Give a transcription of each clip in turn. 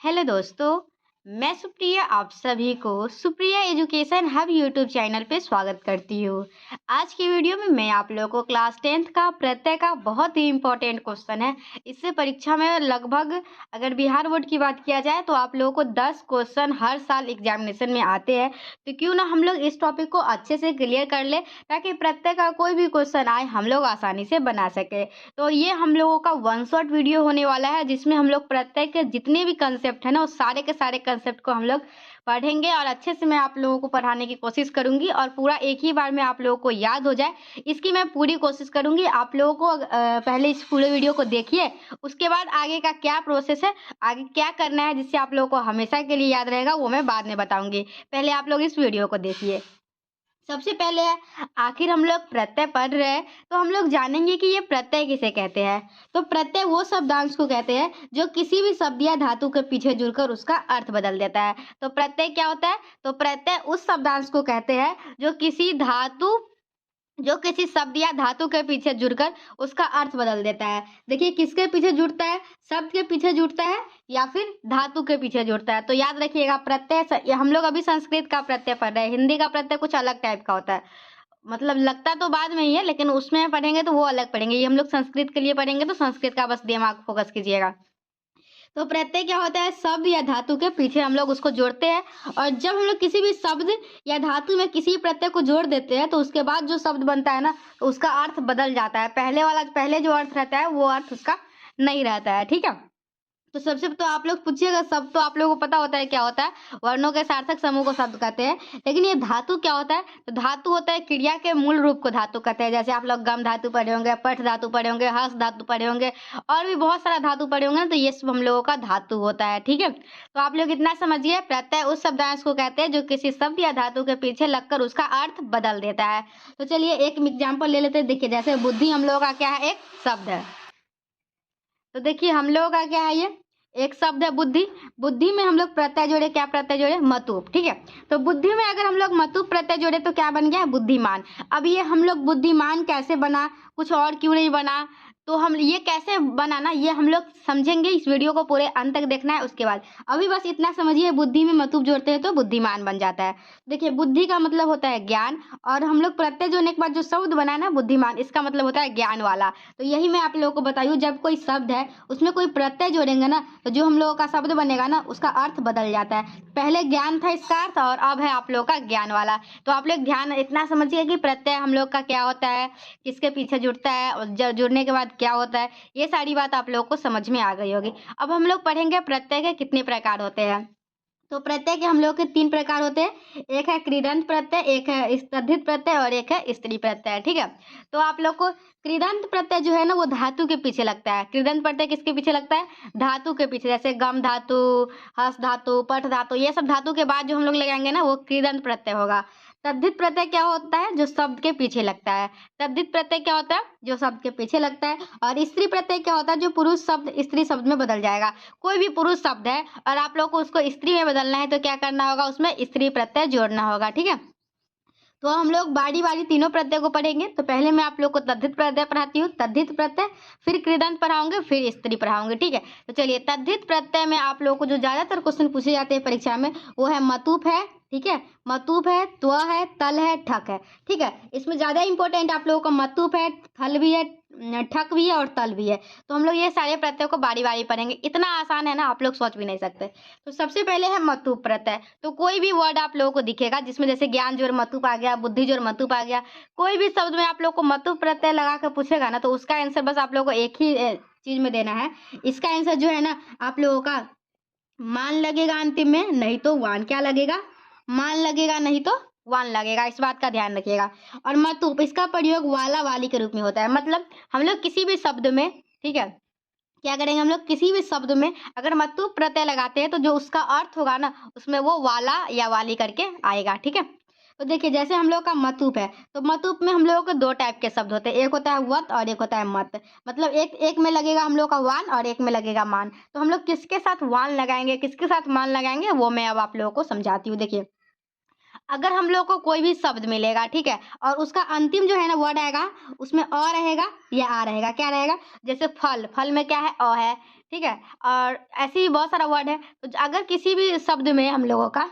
Hello दोस्तों, मैं सुप्रिया आप सभी को Supriya education hub YouTube channel पे स्वागत करती हूँ। आज की वीडियो में मैं आप लोगों को क्लास 10th का प्रत्यय का बहुत ही इम्पोर्टेंट क्वेश्चन है। इससे परीक्षा में लगभग अगर बिहार बोर्ड की बात किया जाए तो आप लोगों को 10 क्वेश्चन हर साल एग्जामिनेशन में आते हैं। तो क्यों ना हम लोग इस टॉपिक को अच्छे से क्लियर कर ले ताकि प्रत्यय का कोई भी क्वेश्चन आए हम लोग आसानी से बना सके। तो ये हम लोगों का वन शॉट वीडियो होने वाला है जिसमें हम लोग प्रत्यय के जितने भी कंसेप्ट है ना उस सारे के सारे कंसेप्ट को हम लोग पढ़ेंगे और अच्छे से मैं आप लोगों को पढ़ाने की कोशिश करूंगी और पूरा एक ही बार में आप लोगों को याद हो जाए इसकी मैं पूरी कोशिश करूंगी। आप लोगों को पहले इस पूरे वीडियो को देखिए, उसके बाद आगे का क्या प्रोसेस है, आगे क्या करना है जिससे आप लोगों को हमेशा के लिए याद रहेगा वो मैं बाद में बताऊंगी। पहले आप लोग इस वीडियो को देखिए। सबसे पहले आखिर हम लोग प्रत्यय पढ़ रहे हैं तो हम लोग जानेंगे कि ये प्रत्यय किसे कहते हैं। तो प्रत्यय वो शब्दांश को कहते हैं जो किसी भी शब्द या धातु के पीछे जुड़कर उसका अर्थ बदल देता है। तो प्रत्यय क्या होता है? तो प्रत्यय उस शब्दांश को कहते हैं जो किसी शब्द या धातु के पीछे जुड़कर उसका अर्थ बदल देता है। देखिए किसके पीछे जुड़ता है? शब्द के पीछे जुड़ता है या फिर धातु के पीछे जुड़ता है। तो याद रखिएगा प्रत्यय हम लोग अभी संस्कृत का प्रत्यय पढ़ रहे हैं, हिंदी का प्रत्यय कुछ अलग टाइप का होता है। मतलब लगता तो बाद में ही है लेकिन उसमें पढ़ेंगे तो वो अलग पढ़ेंगे। ये हम लोग संस्कृत के लिए पढ़ेंगे तो संस्कृत का बस दिमाग फोकस कीजिएगा। तो प्रत्यय क्या होता है? शब्द या धातु के पीछे हम लोग उसको जोड़ते हैं और जब हम लोग किसी भी शब्द या धातु में किसी प्रत्यय को जोड़ देते हैं तो उसके बाद जो शब्द बनता है ना तो उसका अर्थ बदल जाता है। पहले जो अर्थ रहता है वो अर्थ उसका नहीं रहता है। ठीक है, तो सबसे तो आप लोग पूछिएगा, शब्द तो आप लोगों को पता होता है क्या होता है, वर्णों के सार्थक समूह को शब्द कहते हैं। लेकिन ये धातु क्या होता है? तो धातु होता है क्रिया के मूल रूप को धातु कहते हैं। जैसे आप लोग गम धातु पढ़े होंगे, पठ धातु पढ़े होंगे, हस धातु पढ़े होंगे और भी बहुत सारा धातु पढ़े होंगे ना, तो ये सब हम लोगों का धातु होता है। ठीक है, तो आप लोग इतना समझिए प्रत्यय उस शब्दांश को कहते हैं जो किसी शब्द या धातु के पीछे लगकर उसका अर्थ बदल देता है। तो चलिए एक एग्जाम्पल ले लेते हैं। देखिए जैसे बुद्धि हम लोगों का क्या है? एक शब्द है। तो देखिए हम लोगों का क्या है? ये एक शब्द है बुद्धि। बुद्धि में हम लोग प्रत्यय जोड़े, क्या प्रत्यय जोड़े? मतुप। ठीक है, तो बुद्धि में अगर हम लोग मतुप प्रत्यय जोड़े तो क्या बन गया? बुद्धिमान। अब ये हम लोग बुद्धिमान कैसे बना, कुछ और क्यों नहीं बना, तो हम ये कैसे बनाना ये हम लोग समझेंगे। इस वीडियो को पूरे अंत तक देखना है। उसके बाद अभी बस इतना समझिए, बुद्धि में मतुप जोड़ते हैं तो बुद्धिमान बन जाता है। देखिए बुद्धि का मतलब होता है ज्ञान और हम लोग प्रत्यय जोड़ने के बाद जो शब्द बना ना बुद्धिमान, इसका मतलब होता है ज्ञान वाला। तो यही मैं आप लोगों को बताऊँ, जब कोई शब्द है उसमें कोई प्रत्यय जोड़ेंगे ना तो जो हम लोगों का शब्द बनेगा ना उसका अर्थ बदल जाता है। पहले ज्ञान था इसका अर्थ और अब है आप लोगों का ज्ञान वाला। तो आप लोग ध्यान इतना समझिए कि प्रत्यय हम लोग का क्या होता है, किसके पीछे जुड़ता है और जुड़ने के बाद क्या होता है, ये सारी बात आप लोगों को समझ में आ गई होगी। अब हम लोग पढ़ेंगे प्रत्यय के कितने प्रकार होते हैं। तो प्रत्यय के हम लोग के 3 प्रकार होते हैं। एक है कृदंत प्रत्यय, एक है तद्धित प्रत्यय और एक है स्त्री प्रत्यय। ठीक है, तो आप लोग को कृदंत प्रत्यय जो है ना वो धातु के पीछे लगता है। कृदंत प्रत्यय किसके पीछे लगता है? धातु के पीछे। जैसे गम धातु, हस धातु, पठ धातु, ये सब धातु के बाद जो हम लोग लगाएंगे ना वो कृदंत प्रत्यय होगा। तद्धित प्रत्यय क्या होता है? जो शब्द के पीछे लगता है। तद्धित प्रत्यय क्या होता है? जो शब्द के पीछे लगता है। और स्त्री प्रत्यय क्या होता है? जो पुरुष शब्द स्त्री शब्द में बदल जाएगा। कोई भी पुरुष शब्द है और आप लोग को उसको स्त्री में बदलना है तो क्या करना होगा? उसमें स्त्री प्रत्यय जोड़ना होगा। ठीक है, तो हम लोग बारी बारी तीनों प्रत्यय को पढ़ेंगे। तो पहले मैं आप लोग को तद्धित प्रत्यय पढ़ाती हूँ, तद्धित प्रत्यय, फिर कृदंत पढ़ाऊंगे, फिर स्त्री पढ़ाऊंगे। ठीक है, तो चलिए तद्धित प्रत्यय में आप लोगों को जो ज्यादातर क्वेश्चन पूछे जाते हैं परीक्षा में वो है मतुप है। ठीक है, मतुप है, त्व है, तल है, ठक है। ठीक है, इसमें ज्यादा इंपॉर्टेंट आप लोगों का मतुप है, थल भी है, ठक भी है और तल भी है। तो हम लोग ये सारे प्रत्यय को बारी बारी पढ़ेंगे। इतना आसान है ना, आप लोग सोच भी नहीं सकते। तो सबसे पहले है मतुप प्रत्यय। तो कोई भी वर्ड आप लोगों को दिखेगा जिसमें जैसे ज्ञान जोड़ मतुप आ गया, बुद्धि जोड़ मतुप आ गया, कोई भी शब्द में आप लोग को मतुप प्रत्यय लगा कर पूछेगा ना तो उसका आंसर बस आप लोगों को एक ही चीज में देना है। इसका आंसर जो है ना आप लोगों का मान लगेगा अंतिम में, नहीं तो वान क्या लगेगा? मान लगेगा नहीं तो वान लगेगा। इस बात का ध्यान रखिएगा। और मतुप इसका प्रयोग वाला वाली के रूप में होता है। मतलब हम लोग किसी भी शब्द में, ठीक है, क्या करेंगे? हम लोग किसी भी शब्द में अगर मतुप प्रत्यय लगाते हैं तो जो उसका अर्थ होगा ना उसमें वो वाला या वाली करके आएगा। ठीक है, तो देखिए जैसे हम लोग का मतुप है तो मतुप में हम लोगों को 2 टाइप के शब्द होते हैं, एक होता है वत और एक होता है मत। मतलब एक में लगेगा हम लोग का वान और एक में लगेगा मान। तो हम लोग किसके साथ वान लगाएंगे, किसके साथ मान लगाएंगे वो मैं अब आप लोगों को समझाती हूँ। देखिए अगर हम लोग को कोई भी शब्द मिलेगा, ठीक है, और उसका अंतिम जो है ना वर्ड आएगा उसमें अ रहेगा या आ रहेगा, क्या रहेगा? जैसे फल, फल में क्या है? अ है। ठीक है। और ऐसे ही बहुत सारा वर्ड है। तो अगर किसी भी शब्द में हम लोगों का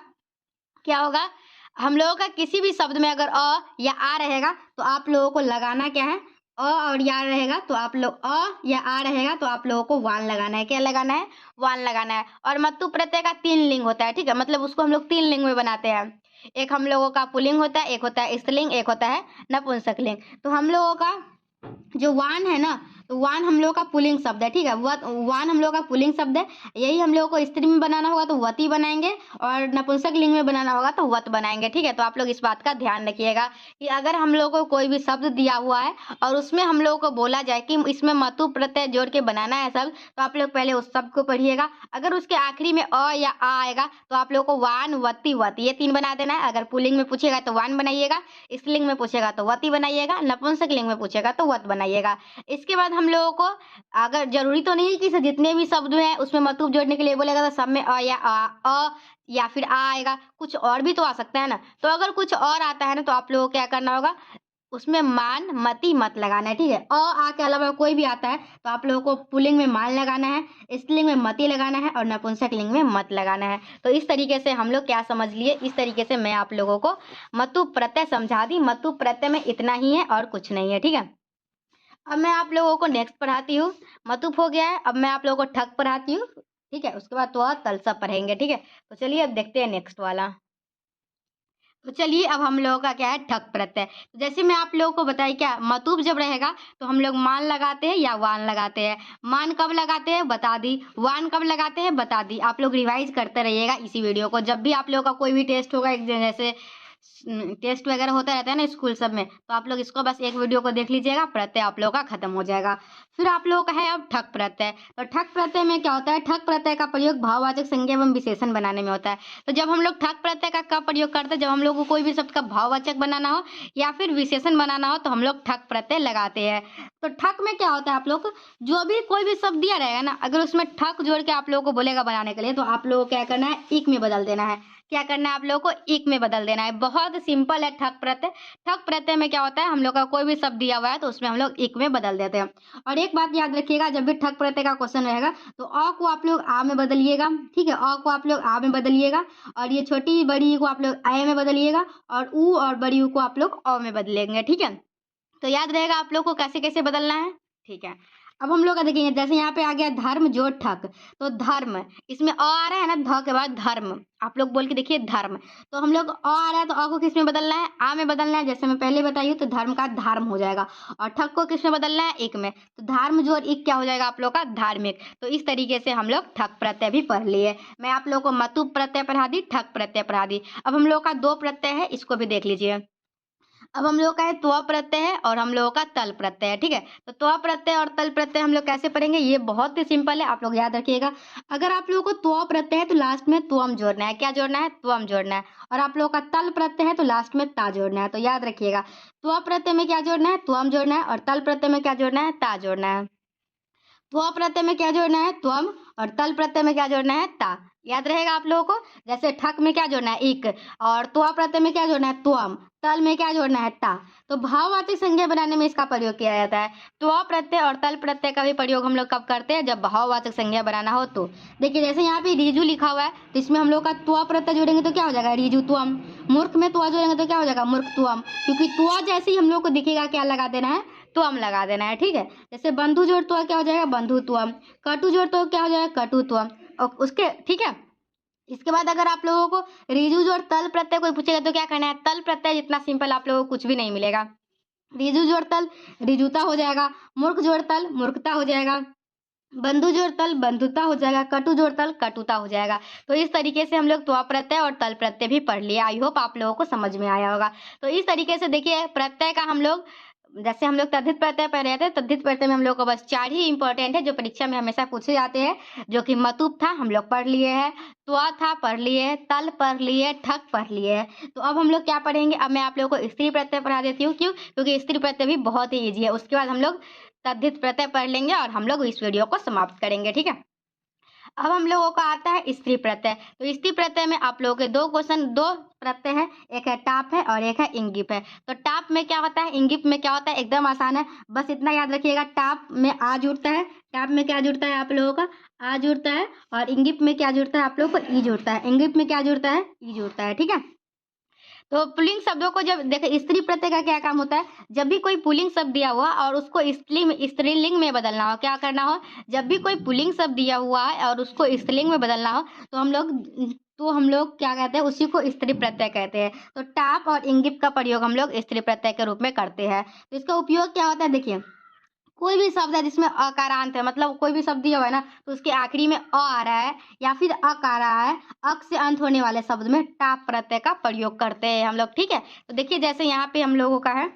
क्या होगा, हम लोगों का किसी भी शब्द में अगर अ या आ रहेगा तो आप लोगों को लगाना क्या है, अ और या रहेगा तो आप लोग अ या आ रहेगा तो आप लोगों को वान लगाना है। क्या लगाना है? वान लगाना है। और मतु प्रत्यय का 3 लिंग होता है, ठीक है, मतलब उसको हम लोग 3 लिंग में बनाते हैं। एक हम लोगों का पुल्लिंग होता है, एक होता है स्त्रीलिंग, एक होता है नपुंसक लिंग। तो हम लोगों का जो वान है ना, तो वान हम लोगों का पुल्लिंग शब्द है, ठीक है, वान हम लोगों का पुल्लिंग शब्द है। यही हम लोगों को स्त्री में बनाना होगा तो वती बनाएंगे, और नपुंसक लिंग में बनाना होगा तो वत बनाएंगे, ठीक है। तो आप लोग इस बात का ध्यान रखिएगा कि अगर हम लोगों को कोई भी शब्द दिया हुआ है और उसमें हम लोगों को बोला जाए कि इसमें मतु प्रत्यय जोड़ के बनाना है शब्द, तो आप लोग पहले उस शब्द को पढ़िएगा। अगर उसके आखिरी में अ या आ आएगा तो आप लोग को वान, वती, वत ये 3 बना देना है। अगर पुल्लिंग में पूछेगा तो वान बनाइएगा, स्त्रीलिंग में पूछेगा तो वती बनाइएगा, नपुंसक लिंग में पूछेगा तो वत बनाइएगा। इसके बाद हम लोगों को, अगर जरूरी तो नहीं कि जितने भी शब्द हैं उसमें मतुब जोड़ने के लिए बोलेगा तो सब में अ या फिर आ आएगा, कुछ और भी तो आ सकता है ना। तो अगर कुछ और आता है ना तो आप लोगों को क्या करना होगा, उसमें मान, मति, मत लगाना है, ठीक है। अ आ के अलावा कोई भी आता है तो आप लोगों को पुल्लिंग में मान लगाना है, स्त्रीलिंग में मति लगाना है और नपुंसक लिंग में मत लगाना है। तो इस तरीके से हम लोग क्या समझ लिए, इस तरीके से मैं आप लोगों को मतु प्रत्यय समझा दी। मतु प्रत्यय में इतना ही है और कुछ नहीं है, ठीक है। अब मैं आप लोगों को नेक्स्ट पढ़ाती हूँ। मतुप हो गया है, अब मैं आप लोगों को ठक पढ़ाती हूँ, ठीक है। उसके बाद तो तल सब पढ़ेंगे, ठीक है। तो चलिए अब देखते हैं नेक्स्ट वाला। तो चलिए अब हम लोगों का क्या है, ठक प्रत्यय। तो जैसे मैं आप लोगों को बताई, क्या मतुब जब रहेगा तो हम लोग मान लगाते हैं या वान लगाते हैं। मान कब लगाते हैं बता दी, वान कब लगाते हैं बता दी। आप लोग रिवाइज करते रहिएगा इसी वीडियो को। जब भी आप लोगों का कोई भी टेस्ट होगा, एक जैसे टेस्ट वगैरह होता रहता है ना स्कूल सब में, तो आप लोग इसको बस एक वीडियो को देख लीजिएगा, प्रत्यय आप लोगों का खत्म हो जाएगा। फिर आप लोगों का है अब ठक प्रत्यय। तो ठक प्रत्यय में क्या होता है, ठक प्रत्यय का प्रयोग भाववाचक संज्ञा एवं विशेषण बनाने में होता है। तो जब हम लोग ठक प्रत्यय का कब प्रयोग करते हैं, जब हम लोग को कोई भी शब्द का भाववाचक बनाना हो या फिर विशेषण बनाना हो तो हम लोग ठक प्रत्यय लगाते हैं। तो ठक में क्या होता है, आप लोग जो भी कोई भी शब्द दिया रहेगा ना, अगर उसमें ठक जोड़ के आप लोगों को बोलेगा बनाने के लिए, तो आप लोगों को क्या करना है, इक में बदल देना है। क्या करना है, आप लोगों को इक में बदल देना है। बहुत सिंपल है ठक प्रत्यय। ठक प्रत्यय में क्या होता है, हम लोग का कोई भी शब्द दिया हुआ है तो उसमें हम लोग इक में बदल देते हैं। और एक बात याद रखिएगा, जब भी ठक प्रत्यय का क्वेश्चन रहेगा तो अ को आप लोग आ में बदलिएगा, ठीक है, अ को आप लोग आ में बदलिएगा, और ये छोटी बड़ी को आप लोग आ में बदलिएगा, और ऊ और बड़ी ऊ को आप लोग अ में बदलेंगे, ठीक है। तो याद रहेगा आप लोग को कैसे कैसे बदलना है, ठीक है। अब हम लोग का देखेंगे, जैसे यहाँ पे आ गया धर्म जोड़ ठक, तो धर्म, इसमें अ आ रहा है ना, ध के बाद धर्म, आप लोग बोल के देखिए धर्म। तो हम लोग अ आ रहा है तो अ को किस में बदलना है, आ में बदलना है, जैसे मैं पहले बताई हूँ। तो धर्म का धार्म हो जाएगा, और ठक को किस में बदलना है, एक में। तो धर्म जोड़ एक क्या हो जाएगा आप लोग का, धार्मिक। तो इस तरीके से हम लोग ठक प्रत्यय भी पढ़ लिए। मैं आप लोग को मतु प्रत्यय पढ़ा दी, ठक प्रत्यय पढ़ा दी। अब हम लोग का 2 प्रत्यय है, इसको भी देख लीजिए। अब हम लोगों का है त्व प्रत्यय है और हम लोगों का तल प्रत्यय है, ठीक है। तो त्व प्रत्यय और तल प्रत्यय हम लोग कैसे पढ़ेंगे, ये बहुत ही सिंपल है, आप लोग याद रखिएगा। अगर आप लोगों को त्व प्रत्यय है तो लास्ट में त्वम जोड़ना है। क्या जोड़ना है, त्वम जोड़ना है। और आप लोगों का तल प्रत्यय है तो लास्ट में ता जोड़ना है। तो याद रखिएगा, त्व प्रत्यय में क्या जोड़ना है, त्वम जोड़ना है, और तल प्रत्यय में क्या जोड़ना है, ता जोड़ना है। त्व प्रत्यय में क्या जोड़ना है, त्वम, और तल प्रत्यय में क्या जोड़ना है, ता। याद रहेगा आप लोगों को। जैसे ठक में क्या जोड़ना है, इक, और त्व प्रत्यय में क्या जोड़ना है, त्वम, तल में क्या जोड़ना है, ता। तो भाववाचक संज्ञा बनाने में इसका प्रयोग किया जाता है। त्व प्रत्यय और तल प्रत्यय का भी प्रयोग हम लोग कब करते हैं, जब भाववाचक संज्ञा बनाना हो तो। देखिए जैसे यहाँ पे रिजु लिखा हुआ है, तो इसमें हम लोग का त्व प्रत्यय जोड़ेंगे तो क्या हो जाएगा, रिजु त्वम। मूर्ख में त्व जोड़ेंगे तो क्या हो जाएगा, मूर्ख त्वम। क्योंकि त्व जैसे ही हम लोग को दिखेगा क्या लगा देना है, त्वम लगा देना है, ठीक है। जैसे बंधु जोड़ तो क्या हो जाएगा, बंधुत्वम। कटु जोड़ तो क्या हो जाएगा, कटुत्वम। और उसके, ठीक है। इसके बाद अगर आप लोगों को रिजु जोड़ तल प्रत्यय कोई पूछेगा तो क्या करना है, तल प्रत्यय जितना सिंपल आप लोगों को कुछ भी नहीं मिलेगा। रिजु जोड़ तल रिजुता हो जाएगा, मूर्ख जोड़ तल मूर्खता हो जाएगा, बंधु जोड़ तल बंधुता हो जाएगा, कटु जोड़ तल कटुता हो जाएगा। तो इस तरीके से हम लोग त्व प्रत्यय और तल प्रत्यय भी पढ़ लिए। आई होप आप लोगों को समझ में आया होगा। तो इस तरीके से देखिए प्रत्यय का हम लोग, जैसे हम लोग तद्धित प्रत्यय पढ़ रहे थे, तद्धित प्रत्यय में हम लोग को बस 4 ही इंपॉर्टेंट है जो परीक्षा में हमेशा पूछे जाते हैं, जो कि मतुप था हम लोग पढ़ लिए हैं, त्व था पढ़ लिए हैं, तल पढ़ लिए, ठक पढ़ लिए हैं। तो अब हम लोग क्या पढ़ेंगे, अब मैं आप लोगों को स्त्री प्रत्यय पढ़ा देती हूँ। क्यों, क्योंकि स्त्री प्रत्यय भी बहुत ही ईजी है। उसके बाद हम लोग तद्धित प्रत्यय पढ़ लेंगे और हम लोग इस वीडियो को समाप्त करेंगे, ठीक है। अब हम लोगों का आता है स्त्री प्रत्यय। तो स्त्री प्रत्यय में आप लोगों के दो क्वेश्चन, दो प्रत्यय है, एक है टाप है और एक है इंगिप है। तो टाप में क्या होता है, इंगिप में क्या होता है, एकदम आसान है, बस इतना याद रखिएगा। टाप में आ जुड़ता है, टाप में क्या जुड़ता है आप लोगों का, आ जुड़ता है, और इंगिप में क्या जुड़ता है आप लोगों को, ई जुड़ता है। इंगिप में क्या जुड़ता है, ई जुड़ता है, ठीक है। तो पुल्लिंग शब्दों को जब देखो, स्त्री प्रत्यय का क्या काम होता है, जब भी कोई पुल्लिंग शब्द दिया हुआ और उसको स्त्रीलिंग में बदलना हो, क्या करना हो, जब भी कोई पुल्लिंग शब्द दिया हुआ है और उसको स्त्रीलिंग में बदलना हो, तो हम लोग क्या कहते हैं, उसी को स्त्री प्रत्यय कहते हैं। तो टाप और इंगिप का प्रयोग हम लोग स्त्री प्रत्यय के रूप में करते हैं। तो इसका उपयोग क्या होता है, देखिए कोई भी शब्द है जिसमें अकारांत है, मतलब कोई भी शब्द दिया हुआ है ना, तो उसके आखिरी में अ आ रहा है या फिर अक आ रहा है, अक से अंत होने वाले शब्द में टाप प्रत्यय का प्रयोग करते हैं हम लोग, ठीक है। तो देखिए जैसे यहाँ पे हम लोगों का है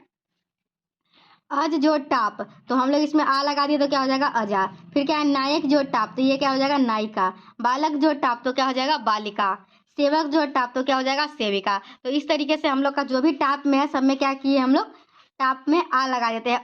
अज जो टाप, तो हम लोग इसमें आ लगा दिए तो क्या हो जाएगा, अजा। फिर क्या है, नायक जो टाप, तो ये क्या हो जाएगा, नायिका। बालक जो टाप, तो क्या हो जाएगा, बालिका। सेवक जो टाप, तो क्या हो जाएगा, सेविका। तो इस तरीके से हम लोग का जो भी टाप में है, सब में क्या किए हम लोग, टाप में आ लगा देते हैं।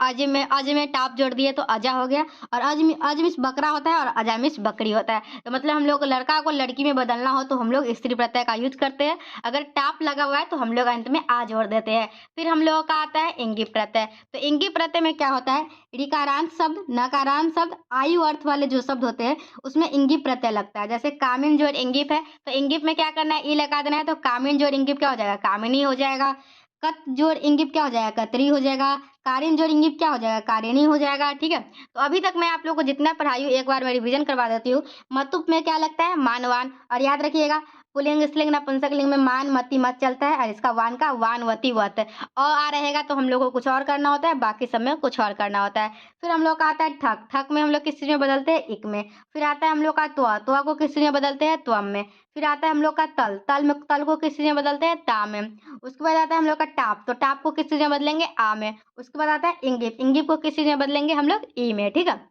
अज में टाप जोड़ दिए तो अजा हो गया। और अज मिस बकरा होता है और अजा मिस बकरी होता है। तो मतलब हम लोग को लड़का को लड़की में बदलना हो तो हम लोग स्त्री प्रत्यय का यूज करते हैं। अगर टाप लगा हुआ है तो हम लोग अंत में आ जोड़ देते हैं। फिर हम लोगों का आता है इंगिप प्रत्यय। तो इंगिप प्रत्यय में क्या होता है, ऋकारांत शब्द, नकारांत शब्द, आयु अर्थ वाले जो शब्द होते हैं उसमें इंगिप प्रत्यय लगता है। जैसे कामिन जोड़ इंगिप है, तो इंगिप में क्या करना है, ई लगा देना है, तो कामिन जोड़ इंगिप क्या हो जाएगा, कामिनी हो जाएगा। कत जोड़ इंगिप क्या हो जाएगा, कतरी हो जाएगा। कारिन जोड़ इंगिप क्या हो जाएगा, कारिनी हो जाएगा, ठीक है। तो अभी तक मैं आप लोग को जितना पढ़ाई हूँ एक बार मैं रिवीजन करवा देती हूँ। मतुप में क्या लगता है, मानवान। और याद रखिएगा पुल्लिंग स्त्रीलिंग नपुंसक लिंग में मान मति मत चलता है, और इसका वान का वान वति वत। आ रहेगा तो हम लोग को कुछ और करना होता है, बाकी सब में कुछ और करना होता है। फिर हम लोग का आता है ठक, ठक में हम लोग किस चीज में बदलते हैं, इक में। फिर आता है हम लोग का त्वा, त्वा को किस चीज में बदलते हैं, त्वम में। फिर आता है हम लोग का तल, तल में तल को किस चीज में बदलते हैं, ता में। उसके बाद आता है हम लोग का टाप, तो टाप को किस चीज में बदलेंगे, आ में। उसके बाद आता है इंगिप, इंगिप को किस चीज में बदलेंगे हम लोग, ई में, ठीक है।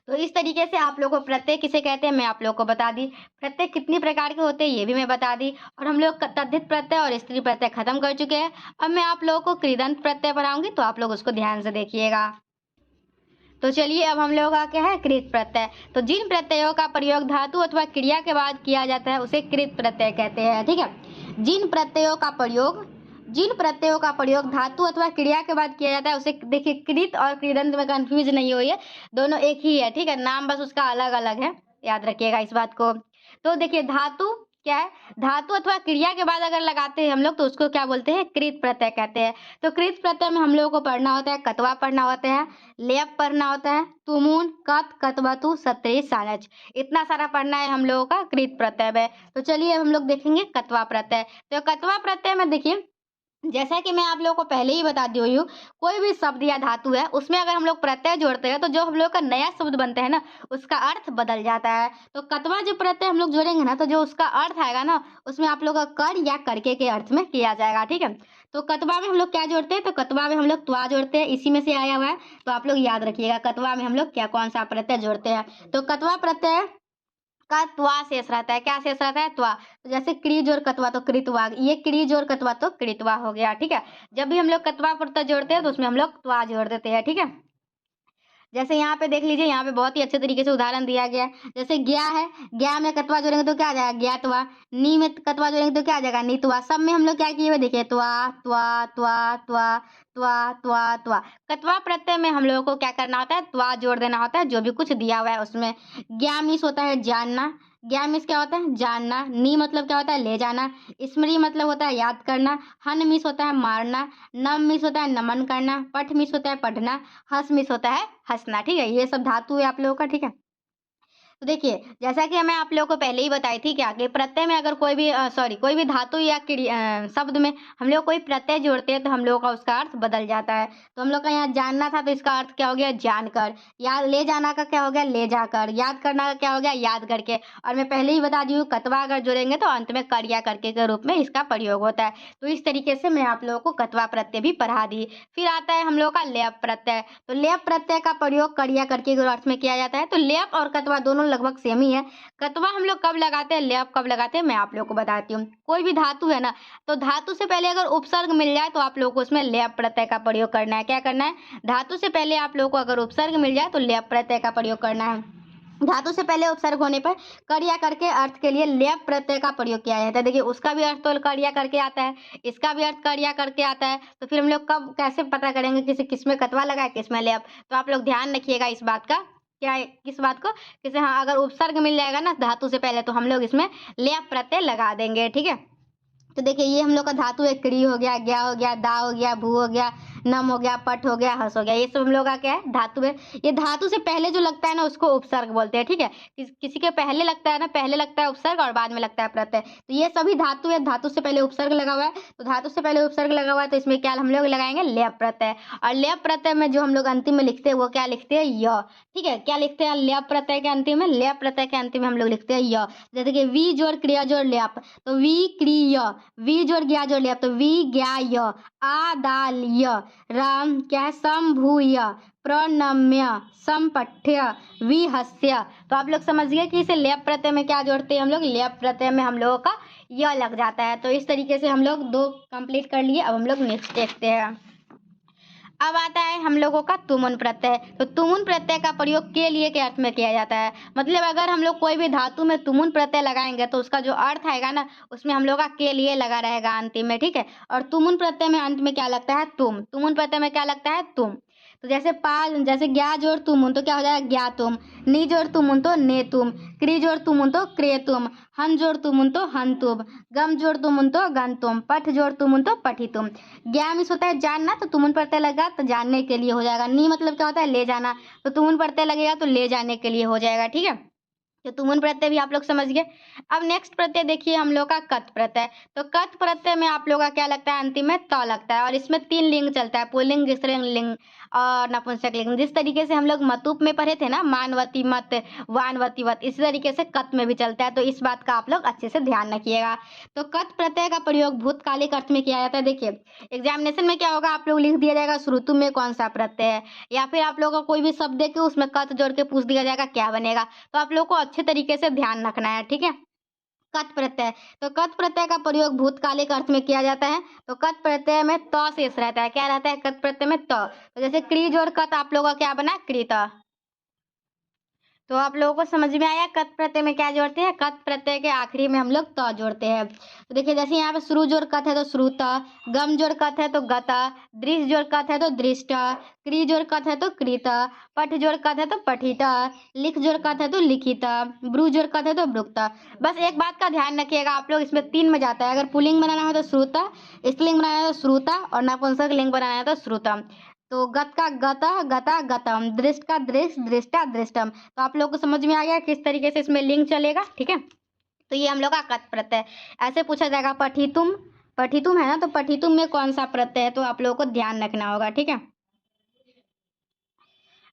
तो इस तरीके से आप लोगों को प्रत्यय किसे कहते हैं मैं आप लोगों को बता दी। प्रत्यय कितनी प्रकार के होते हैं ये भी मैं बता दी। और हम लोग तद्धित प्रत्यय और स्त्री प्रत्यय खत्म कर चुके हैं। अब मैं आप लोगों को कृदंत प्रत्यय पढ़ाऊंगी, तो आप लोग उसको ध्यान से देखिएगा। तो चलिए अब हम लोगों का क्या है, कृत प्रत्यय। तो जिन प्रत्ययों का प्रयोग धातु अथवा क्रिया के बाद किया जाता है उसे कृत प्रत्यय कहते हैं, ठीक है। जिन प्रत्ययों का प्रयोग धातु अथवा क्रिया के बाद किया जाता है उसे, देखिए कृत और कृदंत में कंफ्यूज नहीं होइए, दोनों एक ही है, ठीक है, नाम बस उसका अलग अलग है, याद रखिएगा इस बात को। तो देखिए धातु क्या है, धातु अथवा क्रिया के बाद अगर लगाते हैं हम लोग तो उसको क्या बोलते हैं, कृत प्रत्यय कहते हैं। तो कृत प्रत्यय में हम लोगों को पढ़ना होता है, कतवा पढ़ना होता है, लेप पढ़ना होता है, तुमुन, कत, कतवतु, सत्री, सानच, इतना सारा पढ़ना है हम लोगों का कृत प्रत्यय में। तो चलिए हम लोग देखेंगे कतवा प्रत्यय। तो कतवा प्रत्यय में देखिए जैसा कि मैं आप लोगों को पहले ही बता दी हुई हूँ, कोई भी शब्द या धातु है उसमें अगर हम लोग प्रत्यय जोड़ते हैं तो जो हम लोग का नया शब्द बनता है ना उसका अर्थ बदल जाता है। तो कतवा जो प्रत्यय हम लोग जोड़ेंगे ना तो जो उसका अर्थ आएगा ना उसमें आप लोग का कर या करके के अर्थ में किया जाएगा, ठीक है। तो कतवा में हम लोग क्या जोड़ते हैं, तो कतवा में हम लोग त्वा जोड़ते हैं, इसी में से आया हुआ है। तो आप लोग याद रखिएगा कतवा में हम लोग क्या कौन सा प्रत्यय जोड़ते हैं। तो कतवा प्रत्यय का त्वा शेष रहता है, क्या शेष रहता है, त्वा। तो जैसे क्री जोड़ कतवा तो कृतवा, ये क्री जोड़ कतवा तो कृतवा हो गया, ठीक है। जब भी हम लोग कतवा प्रत्यय जोड़ते हैं तो उसमें हम लोग त्वा जोड़ देते हैं, ठीक है। जैसे यहाँ पे देख लीजिए, यहाँ पे बहुत ही अच्छे तरीके से उदाहरण दिया गया है। जैसे ज्ञा है, ज्ञा में कतवा जोड़ेंगे तो क्या आ जाएगा, ज्ञातवा। नी में कतवा जोड़ेंगे तो क्या आ जाएगा, नीतवा। सब में हम लोग क्या किए हुए देखिए, त्वा त्वा त्वा त्वा त्वा त्वा त्वा। कतवा प्रत्यय में हम लोगों को क्या करना होता है, त्वा जोड़ देना होता है जो भी कुछ दिया हुआ है उसमें। ज्ञा मीन्स होता है जानना, ज्ञा मीन्स क्या होता है, जानना। नी मतलब क्या होता है, ले जाना। स्मृति मतलब होता है याद करना। हन मीन्स होता है मारना। नम मीन्स होता है नमन करना। पठ मीन्स होता है पढ़ना। हंस मिस होता है हंसना, ठीक है। ये सब धातु है आप लोगों का, ठीक है। तो देखिए जैसा कि मैं आप लोगों को पहले ही बताई थी क्या कि प्रत्यय में अगर कोई भी धातु या शब्द में हम लोग कोई प्रत्यय जोड़ते हैं तो हम लोगों का उसका अर्थ बदल जाता है। तो हम लोग का यहाँ जानना था तो इसका अर्थ क्या हो गया, जानकर। याद ले जाना का क्या हो गया, ले जाकर। याद करना का क्या हो गया, याद करके। और मैं पहले ही बता दी हूँ कतवा अगर जोड़ेंगे तो अंत में कर या करके के रूप में इसका प्रयोग होता है। तो इस तरीके से मैं आप लोगों को कतवा प्रत्यय भी पढ़ा दी। फिर आता है हम लोग का लेप प्रत्यय। तो लेप प्रत्यय का प्रयोग कर या करके के अर्थ में किया जाता है। तो लेप और कतवा दोनों लगभग सेम ही है। कतवा हम लोग कब लगाते हैं, लेप कब लगाते हैं, मैं आप लोग को बताती हूँ। कोई भी धातु है ना तो धातु से पहले अगर उपसर्ग मिल जाए तो आप लोग को उसमें लेप प्रत्यय का प्रयोग करना है। क्या करना है, धातु से पहले आप लोग को अगर उपसर्ग मिल जाए तो लेप प्रत्यय का प्रयोग करना है। धातु से पहले उपसर्ग होने पर कर या करके अर्थ के लिए लेप प्रत्यय का प्रयोग किया जाता है। देखिए उसका भी अर्थ तो कर या करके आता है, इसका भी अर्थ कर या करके आता है, तो फिर हम लोग कब कैसे पता करेंगे किसी किसमें कतवा लगा है किसमें लेप। तो आप लोग ध्यान रखिएगा इस बात का, क्या है किस बात को, जैसे हाँ अगर उपसर्ग मिल जाएगा ना धातु से पहले तो हम लोग इसमें लेप प्रत्यय लगा देंगे। ठीक है, तो देखिए ये हम लोग का धातु है, क्री हो गया, ज्ञा हो गया, दा हो गया, भू हो गया, नम हो गया, पट हो गया, हस हो गया, ये सब हम लोग का क्या है धातु है। ये धातु से पहले जो लगता है ना उसको उपसर्ग बोलते हैं। ठीक है, किसी के पहले लगता है ना, पहले लगता है उपसर्ग और बाद में लगता है प्रत्यय। तो ये सभी धातु है, धातु से पहले उपसर्ग लगा हुआ है, तो धातु से पहले उपसर्ग लगा हुआ है तो इसमें क्या हम लोग लगाएंगे लेप प्रत्यय। और लेप प्रत्यय में जो हम लोग अंतिम में लिखते हैं वो क्या लिखते हैं य। ठीक है, क्या लिखते हैं लेप प्रत्यय के अंतिम में, लेप प्रत्यय के अंतिम में हम लोग लिखते हैं य। जैसे कि वी जोड़ क्रिया जोड़ लेप, तो वी क्रिय, वी जोड़ ज्ञा जोड़ लेप, तो वी ज्ञा य, आ दाल य, राम क्या है संभूय, प्रणम्य, संपठ्य, विहस्य। तो आप लोग समझ गए कि इसे लेप प्रत्यय में क्या जोड़ते हैं हम लोग, लेप प्रत्यय में हम लोगों का य लग जाता है। तो इस तरीके से हम लोग दो कंप्लीट कर लिए। अब हम लोग नेक्स्ट देखते हैं। अब आता है हम लोगों का तुमुन प्रत्यय। तो तुमुन प्रत्यय का प्रयोग के लिए के अर्थ में किया जाता है, मतलब अगर हम लोग कोई भी धातु में तुमुन प्रत्यय लगाएंगे तो उसका जो अर्थ आएगा ना उसमें हम लोग का के लिए लगा रहेगा अंतिम में। ठीक है, और तुमुन प्रत्यय में अंत में क्या लगता है तुम, तुमुन प्रत्यय में क्या लगता है तुम। तो जैसे जैसे ज्ञा जोड़ तुमुन तो क्या हो जाएगा ज्ञा तुम, नी जोड़ तुमुन तो ने तुम, क्री जोड़ तुमुन तो क्रे तुम, हन जोड़ तुमुन तो हन तुम, गम जोड़ तुमुन तो गन तुम, पठ जोड़ तुमुन तो पठी तुम। ज्ञा मिस होता है जानना, तो तुमुन प्रत्यय लगा तो जानने के लिए हो जाएगा। नी मतलब क्या होता है ले जाना, तो तुमुन प्रत्यय लगेगा तो ले जाने के लिए हो जाएगा। ठीक है, तो तुमुन प्रत्यय भी आप लोग समझ गए। अब नेक्स्ट प्रत्यय देखिए हम लोग का कत प्रत्यय। तो कत प्रत्यय में आप लोग का क्या लगता है अंतिम में त लगता है, और इसमें 3 लिंग चलता है, पुल्लिंग, स्त्रीलिंग लिंग और नपुंसक लिंग। जिस तरीके से हम लोग मतुप में पढ़े थे ना मानवती मत, वानवती वत, इसी तरीके से कत में भी चलता है। तो इस बात का आप लोग अच्छे से ध्यान रखिएगा। तो कत प्रत्यय का प्रयोग भूतकालिक अर्थ में किया जाता है। देखिए एग्जामिनेशन में क्या होगा, आप लोग लिख दिया जाएगा श्रुतु में कौन सा प्रत्यय है, या फिर आप लोगों का कोई भी शब्द दे के उसमें कत जोड़ के पूछ दिया जाएगा क्या बनेगा। तो आप लोग को अच्छे तरीके से ध्यान रखना है। ठीक है, कत प्रत्यय, तो कत प्रत्यय का प्रयोग भूतकालिक अर्थ में किया जाता है। तो कत प्रत्यय में त शेष रहता है, क्या रहता है कत प्रत्यय में त। तो जैसे क्री जोड़ कत आप लोगों का क्या बना कृत। तो आप लोगों को समझ में आया कत प्रत्यय में क्या जोड़ते हैं, कत प्रत्यय के आखिरी में हम लोग त जोड़ते हैं। तो देखिए जैसे यहाँ पे श्रु जोड़ कत है तो श्रुत, गम जोड़ कत है तो गत, दृश जोड़ कत है तो दृष्ट, क्री जोड़ कत है तो कृत, पठ जोड़ कत है तो पठित, लिख जोड़ कत है तो लिखित, ब्रू जोड़ कत है तो ब्रुक्त। बस एक बात का ध्यान रखिएगा आप लोग, इसमें 3 में जाता है, अगर पुल्लिंग बनाना है तो श्रुत, स्त्रीलिंग बनाना है तो श्रुता और नपुंसक लिंग बनाना है तो श्रुतम। तो गत का गता गता गतम, दृष्ट का दृष्ट दृष्टा दृष्टम। तो आप लोग को समझ में आ गया किस तरीके से इसमें लिंक चलेगा। ठीक है, तो ये हम लोग का कत प्रत्यय। ऐसे पूछा जाएगा पठितुम, पठितुम है ना, तो पठितुम में कौन सा प्रत्यय है, तो आप लोगों को ध्यान रखना होगा। ठीक है,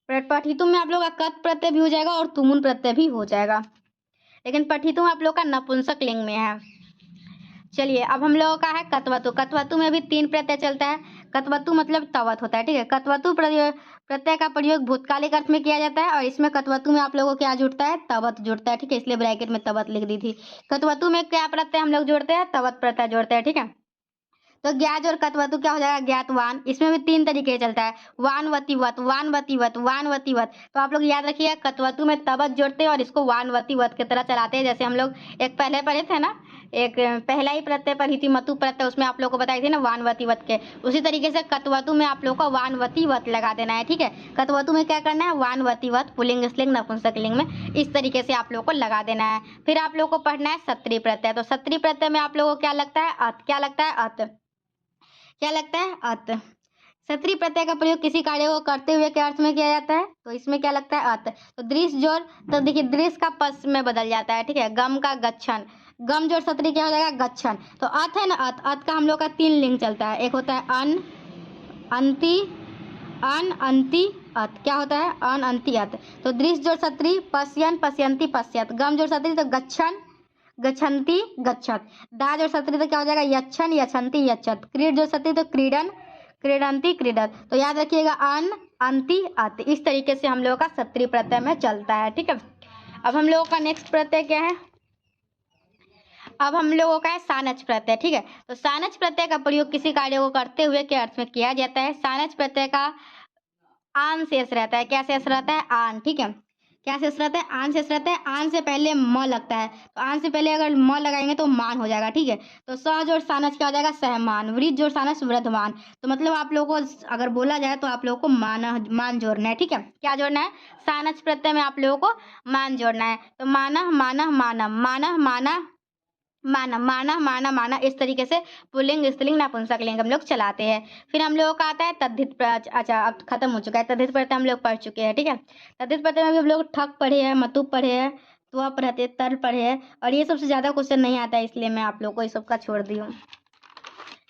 पठितुम में आप लोग का कत प्रत्यय भी हो जाएगा और तुमुन प्रत्यय भी हो जाएगा, लेकिन पठितुम आप लोग का नपुंसक लिंग में है। चलिए अब हम लोगों का है कतवतु। कतवतु में भी 3 प्रत्यय चलता है। कतवतु मतलब तवत होता है। ठीक है, कतवतु प्रत्यय का प्रयोग भूतकालिक अर्थ में किया जाता है, और इसमें कतवतु में आप लोगों को क्या जुड़ता है तवत जुड़ता है। ठीक है, इसलिए ब्रैकेट में तवत लिख दी थी। कतवतु में क्या प्रत्यय हम लोग जोड़ते हैं, तवत प्रत्यय जोड़ते हैं। ठीक है, तो ज्ञाज और कतवतु क्या हो जाएगा ज्ञातवान। इसमें भी 3 तरीके से चलता है, वानवती वत, वानवती वत, वानवती वत। तो आप लोग याद रखिए कतवतु में तवत जोड़ते हैं और इसको वानवती वत की तरह चलाते हैं। जैसे हम लोग एक पहले पढ़े थे ना, एक पहला ही प्रत्यय पढ़ी थी मतु प्रत्यय, उसमें आप लोग को बताई थी ना वानवती वत के, उसी तरीके से कतवतु में आप लोग को वानवती वत लगा देना है। ठीक है, कतवतु में क्या करना है वानवती वत, पुल्लिंग स्त्रीलिंग नपुंसक लिंग में इस तरीके से आप लोग को लगा देना है। फिर आप लोग को पढ़ना है सत्री प्रत्यय। तो सत्री प्रत्यय में आप लोगों को क्या लगता है अत, क्या लगता है अत, क्या लगता है अत। सत्री प्रत्यय का प्रयोग किसी कार्य को करते हुए के अर्थ में किया जाता है, तो इसमें क्या लगता है अत। तो दृश जोड़, तो देखिए दृश का पस में बदल जाता है। ठीक है, गम का गच्छन, गम जोड़ सत्री क्या हो जाएगा गच्छन। तो अत है ना अत, अत का हम लोग का 3 लिंग चलता है, एक होता है अन अंति, अन अंति अत। क्या होता है अन अंति अत। तो दृश जोड़ सत्री पश्यन पश्यंती पश्यत, गम जोड़ सत्री तो गच्छन गच्छन्ति गच्छत, दा जोड़ सत्री तो क्या हो जाएगा यच्छन यच्छन्ति यच्छत, क्रीड जोड़ सत्री तो क्रीडन क्रीडंती क्रीडत। तो याद रखिएगा अन अंति अत, इस तरीके से हम लोगों का सत्री प्रत्यय में चलता है। ठीक है, अब हम लोगों का नेक्स्ट प्रत्यय क्या है, अब हम लोगों का है सानच प्रत्यय। ठीक है, तो सानच प्रत्यय का प्रयोग किसी कार्य को करते हुए के अर्थ में किया जाता है। सानच प्रत्यय का आन शेष रहता है, क्या शेष रहता है आन। ठीक है, क्या शेष रहता है? आन शेष रहता है। आन से पहले म लगता है, तो आन से पहले अगर म लगाएंगे तो मान हो जाएगा, ठीक है। तो स जोड़ सानस क्या हो जाएगा? सहमान। वृद्ध जोड़ सानस वृद्धमान। तो मतलब आप लोगों को अगर बोला जाए तो आप लोगों को मान जोड़ना है, ठीक है। क्या जोड़ना है? सानस प्रत्यय में आप लोगों को मान जोड़ना है। तो मानह मानह मानम, मानह माना माना, माना माना माना, इस तरीके से पुल्लिंग स्त्रीलिंग नपुंसक लिंग हम लोग चलाते हैं। फिर हम लोगों का आता है तद्धित अच्छा अब खत्म हो चुका है। तद्धित प्रत्यय हम लोग पढ़ चुके हैं, ठीक है। तद्धित प्रत्यय में भी हम लोग ठक पढ़े हैं, मतुब पढ़े हैं, त्व पढ़े, तर पढ़े हैं, और ये सबसे ज्यादा क्वेश्चन नहीं आता है, इसलिए मैं आप लोग को इस सबका छोड़ दी हूँ,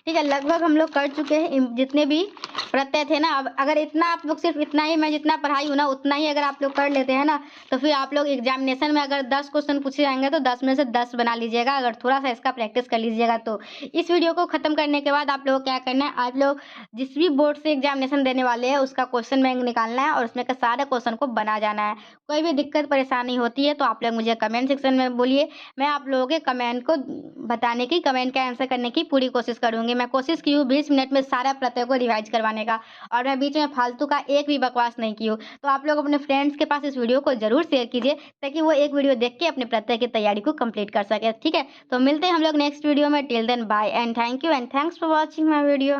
ठीक है। लगभग हम लोग कर चुके हैं जितने भी प्रत्यय थे ना। अब अगर इतना आप लोग सिर्फ इतना ही मैं जितना पढ़ाई हूँ ना उतना ही अगर आप लोग कर लेते हैं ना, तो फिर आप लोग एग्जामिनेशन में अगर 10 क्वेश्चन पूछे जाएंगे तो 10 में से 10 बना लीजिएगा, अगर थोड़ा सा इसका प्रैक्टिस कर लीजिएगा तो। इस वीडियो को खत्म करने के बाद आप लोग को क्या करना है, आप लोग जिस भी बोर्ड से एग्जामिनेशन देने वाले हैं उसका क्वेश्चन बैंक निकालना है और उसमें का सारे क्वेश्चन को बना जाना है। कोई भी दिक्कत परेशानी होती है तो आप लोग मुझे कमेंट सेक्शन में बोलिए, मैं आप लोगों के कमेंट को बताने की, कमेंट का आंसर करने की पूरी कोशिश करूंगी। मैं कोशिश की हूँ 20 मिनट में सारा प्रत्यय को रिवाइज करवाने का, और मैं बीच में फालतू का एक भी बकवास नहीं की हूँ। तो आप लोग अपने फ्रेंड्स के पास इस वीडियो को जरूर शेयर कीजिए ताकि वो एक वीडियो देख के अपने प्रत्यय की तैयारी को कंप्लीट कर सके, ठीक है। तो मिलते हैं हम लोग नेक्स्ट वीडियो में। Till then bye and thank you and thanks for watching my video.